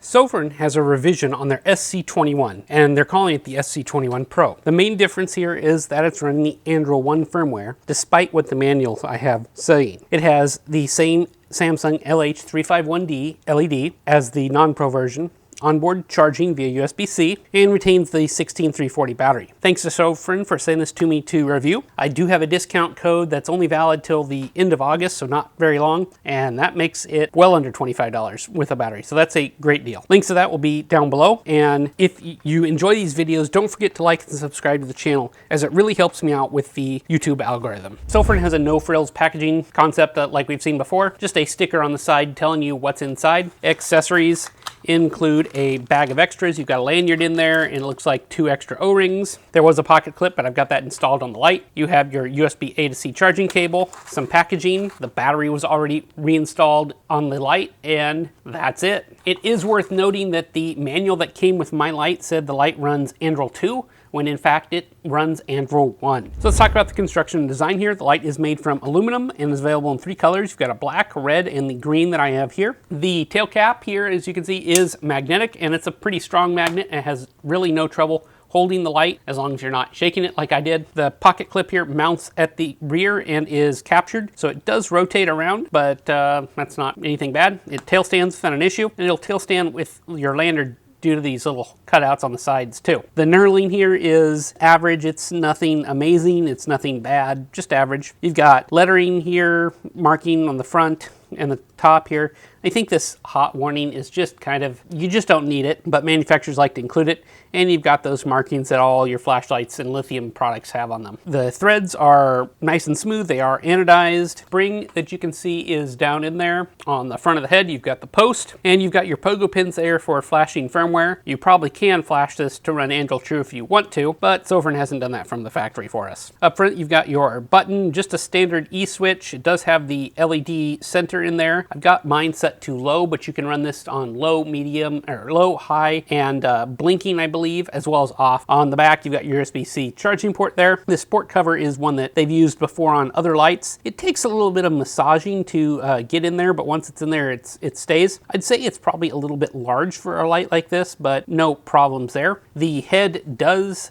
Sofirn has a revision on their SC21, and they're calling it the SC21 Pro. The main difference here is that it's running the Android 1 firmware, despite what the manual I have saying. It has the same Samsung LH351D LED as the non-Pro version, onboard charging via USB-C, and retains the 16340 battery. Thanks to Sofirn for sending this to me to review. I do have a discount code that's only valid till the end of August, so not very long, and that makes it well under $25 with a battery, so that's a great deal. Links to that will be down below, and if you enjoy these videos, don't forget to like and subscribe to the channel, as it really helps me out with the YouTube algorithm. Sofirn has a no-frills packaging concept like we've seen before, just a sticker on the side telling you what's inside. Accessories include a bag of extras. You've got a lanyard in there, and it looks like 2 extra O-rings. There was a pocket clip, but I've got that installed on the light. You have your USB A to C charging cable, some packaging. The battery was already reinstalled on the light, and that's it. It is worth noting that the manual that came with my light said the light runs Android 2, when in fact it runs Android 1. So let's talk about the construction and design here. The light is made from aluminum and is available in 3 colors. You've got a black, red, and the green that I have here. The tail cap here, as you can see, is magnetic, and it's a pretty strong magnet and has really no trouble holding the light as long as you're not shaking it like I did. The pocket clip here mounts at the rear and is captured, so it does rotate around, but that's not anything bad. It tail stands without an issue, and it'll tail stand with your lanyard due to these little cutouts on the sides too. The knurling here is average. It's nothing amazing. It's nothing bad, just average. You've got lettering here, marking on the front and the top here. I think this hot warning is just kind of, you just don't need it, but manufacturers like to include it. And you've got those markings that all your flashlights and lithium products have on them. The threads are nice and smooth. They are anodized. Spring that you can see is down in there. On the front of the head, you've got the post, and you've got your pogo pins there for flashing firmware. You probably can flash this to run Android True if you want to, but Sofirn hasn't done that from the factory for us. Up front, you've got your button, just a standard E-switch. It does have the LED center in there. I've got mine set to low, but you can run this on low, medium, or low, high, and blinking, I believe, as well as off. On the back, you've got your USB-C charging port there. This port cover is one that they've used before on other lights. It takes a little bit of massaging to get in there, but once it's in there, it stays. I'd say it's probably a little bit large for a light like this, but no problems there. The head does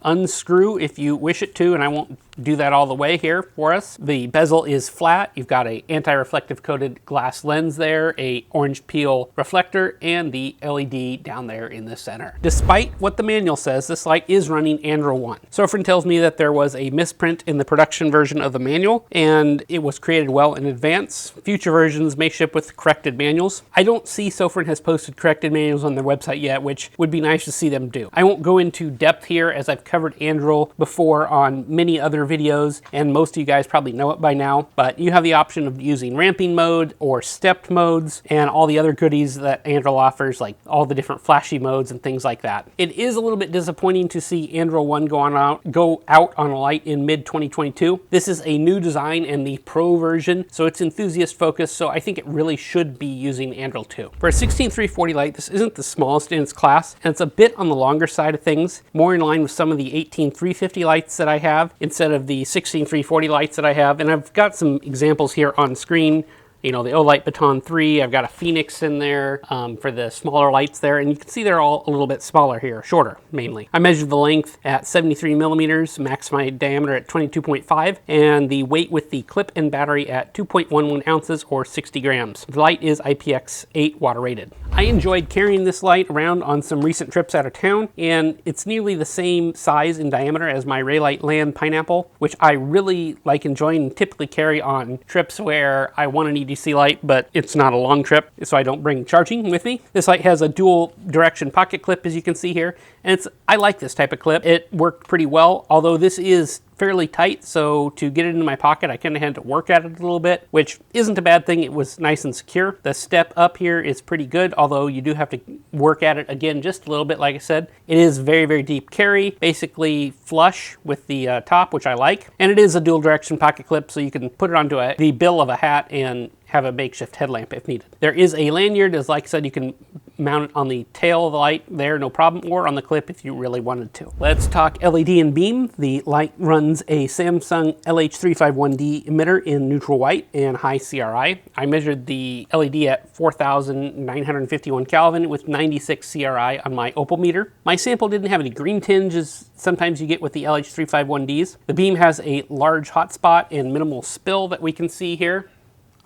unscrew if you wish it to, and I won't do that all the way here for us. The bezel is flat. You've got a anti-reflective coated glass lens there, a orange peel reflector, and the LED down there in the center. Despite what the manual says, this light is running Android 1. Sofirn tells me that there was a misprint in the production version of the manual, and it was created well in advance. Future versions may ship with corrected manuals. I don't see Sofirn has posted corrected manuals on their website yet, which would be nice to see them do. I won't go into depth here, as I've covered Android before on many other videos, and most of you guys probably know it by now, but you have the option of using ramping mode or stepped modes and all the other goodies that Android offers, like all the different flashy modes and things like that. It is a little bit disappointing to see Android 1 go out on a light in mid-2022. This is a new design and the Pro version, so it's enthusiast focused, so I think it really should be using Android 2. For a 16340 light, this isn't the smallest in its class, and it's a bit on the longer side of things, more in line with some of the 18350 lights that I have instead of the 16340 lights that I have. And I've got some examples here on screen. You know, the Olight Baton 3, I've got a Phoenix in there for the smaller lights there, and you can see they're all a little bit smaller here, shorter mainly. I measured the length at 73 millimeters, maximized diameter at 22.5, and the weight with the clip and battery at 2.11 ounces or 60 grams. The light is IPX8 water rated. I enjoyed carrying this light around on some recent trips out of town, and it's nearly the same size and diameter as my Raylight Land Pineapple, which I really like enjoying and typically carry on trips where I want an EDC light, but it's not a long trip, so I don't bring charging with me. This light has a dual direction pocket clip, as you can see here, and I like this type of clip. It worked pretty well, although this is fairly tight, so to get it into my pocket, I kind of had to work at it a little bit, which isn't a bad thing. It was nice and secure. The step up here is pretty good, although you do have to work at it again just a little bit, like I said. It is very, very deep carry, basically flush with the top, which I like, and it is a dual direction pocket clip, so you can put it onto the bill of a hat and have a makeshift headlamp if needed. There is a lanyard, as like I said, you can mount it on the tail of the light there, no problem, or on the clip if you really wanted to. Let's talk LED and beam. The light runs a Samsung LH351D emitter in neutral white and high CRI. I measured the LED at 4,951 Kelvin with 96 CRI on my Opal meter. My sample didn't have any green tinge as sometimes you get with the LH351Ds. The beam has a large hotspot and minimal spill that we can see here.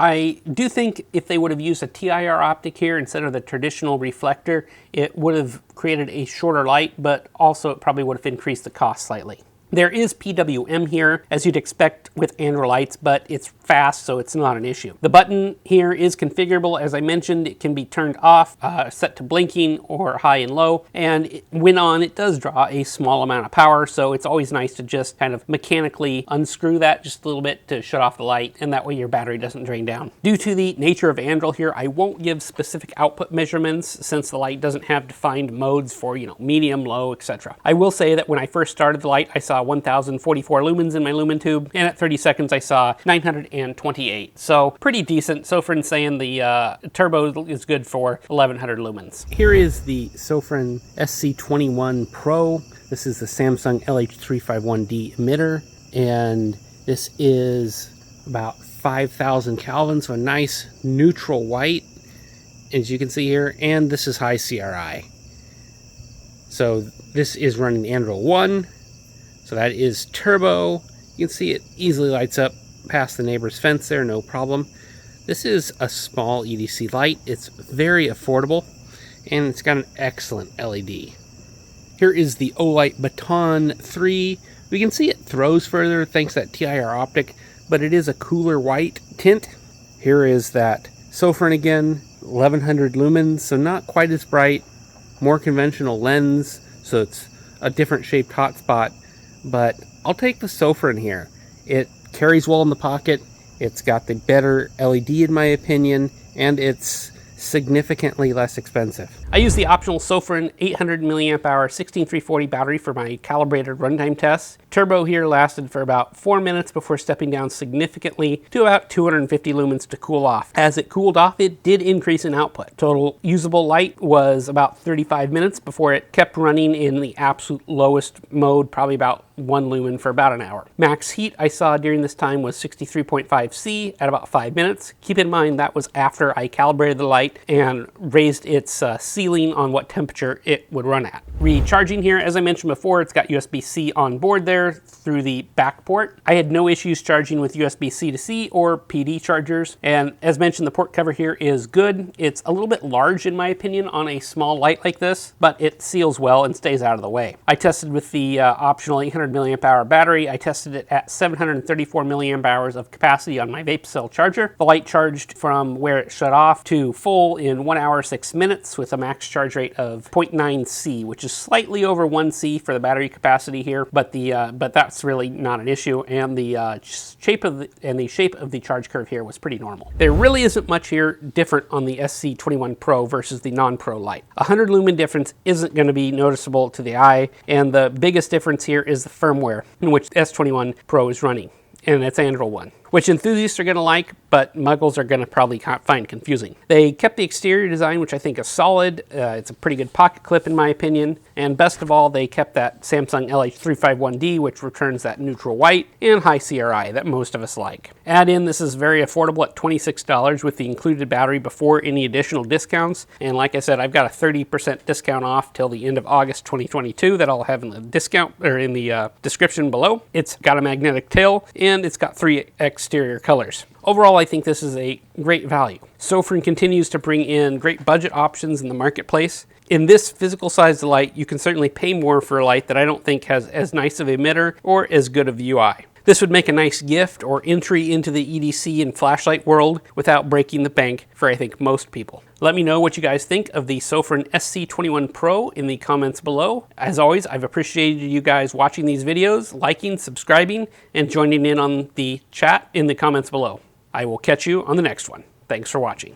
I do think if they would have used a TIR optic here instead of the traditional reflector, it would have created a shorter light, but also it probably would have increased the cost slightly. There is PWM here, as you'd expect with Andro lights, but it's fast, so it's not an issue. The button here is configurable. As I mentioned, it can be turned off, set to blinking or high and low, and when on, it does draw a small amount of power, so it's always nice to just kind of mechanically unscrew that just a little bit to shut off the light, and that way your battery doesn't drain down. Due to the nature of Andro here, I won't give specific output measurements since the light doesn't have defined modes for, medium, low, etc. I will say that when I first started the light, I saw 1044 lumens in my lumen tube, and at 30 seconds I saw 928. So pretty decent. Sofirn saying the turbo is good for 1100 lumens. Here is the Sofirn SC21 Pro. This is the Samsung LH351D emitter, and this is about 5,000 Kelvin, so a nice neutral white, as you can see here, and this is high CRI. So this is running Andro 1. So that is turbo. You can see it easily lights up past the neighbor's fence there, no problem. This is a small EDC light. It's very affordable, and it's got an excellent LED. Here is the Olight Baton 3. We can see it throws further thanks to that TIR optic, but it is a cooler white tint. Here is that Sofirn again, 1100 lumens, so not quite as bright, more conventional lens, so it's a different shaped hotspot. But I'll take the Sofirn here. It carries well in the pocket, it's got the better LED in my opinion, and it's significantly less expensive. I used the optional Sofirn 800 mAh 16340 battery for my calibrated runtime tests. Turbo here lasted for about 4 minutes before stepping down significantly to about 250 lumens to cool off. As it cooled off, it did increase in output. Total usable light was about 35 minutes before it kept running in the absolute lowest mode, probably about 1 lumen for about an hour. Max heat I saw during this time was 63.5 C at about 5 minutes. Keep in mind that was after I calibrated the light and raised its ceiling on what temperature it would run at. Recharging here, as I mentioned before, it's got USB-C on board there through the back port. I had no issues charging with USB-C to C or PD chargers, and as mentioned, the port cover here is good. It's a little bit large in my opinion on a small light like this, but it seals well and stays out of the way. I tested with the optional 800 mAh battery. I tested it at 734 mAh of capacity on my vape cell charger. The light charged from where it shut off to full in 1 hour 6 minutes with a max charge rate of 0.9 C, which is slightly over 1 C for the battery capacity here, but that's really not an issue, and the shape of the charge curve here was pretty normal. There really isn't much here different on the SC21 Pro versus the non-Pro light. 100 lumen difference isn't going to be noticeable to the eye, and the biggest difference here is the firmware in which the S21 Pro is running, and it's Andro 1. Which enthusiasts are going to like, but muggles are going to probably find confusing. They kept the exterior design, which I think is solid. It's a pretty good pocket clip in my opinion. And best of all, they kept that Samsung LH351D, which returns that neutral white and high CRI that most of us like. Add in, this is very affordable at $26 with the included battery before any additional discounts. And like I said, I've got a 30% discount off till the end of August 2022 that I'll have in the discount or in the description below. It's got a magnetic tail and it's got 3 exterior colors. Overall, I think this is a great value. Sofirn continues to bring in great budget options in the marketplace. In this physical size light, you can certainly pay more for a light that I don't think has as nice of an emitter or as good of UI. This would make a nice gift or entry into the EDC and flashlight world without breaking the bank for I think most people. Let me know what you guys think of the Sofirn SC21 Pro in the comments below. As always, I've appreciated you guys watching these videos, liking, subscribing, and joining in on the chat in the comments below. I will catch you on the next one. Thanks for watching.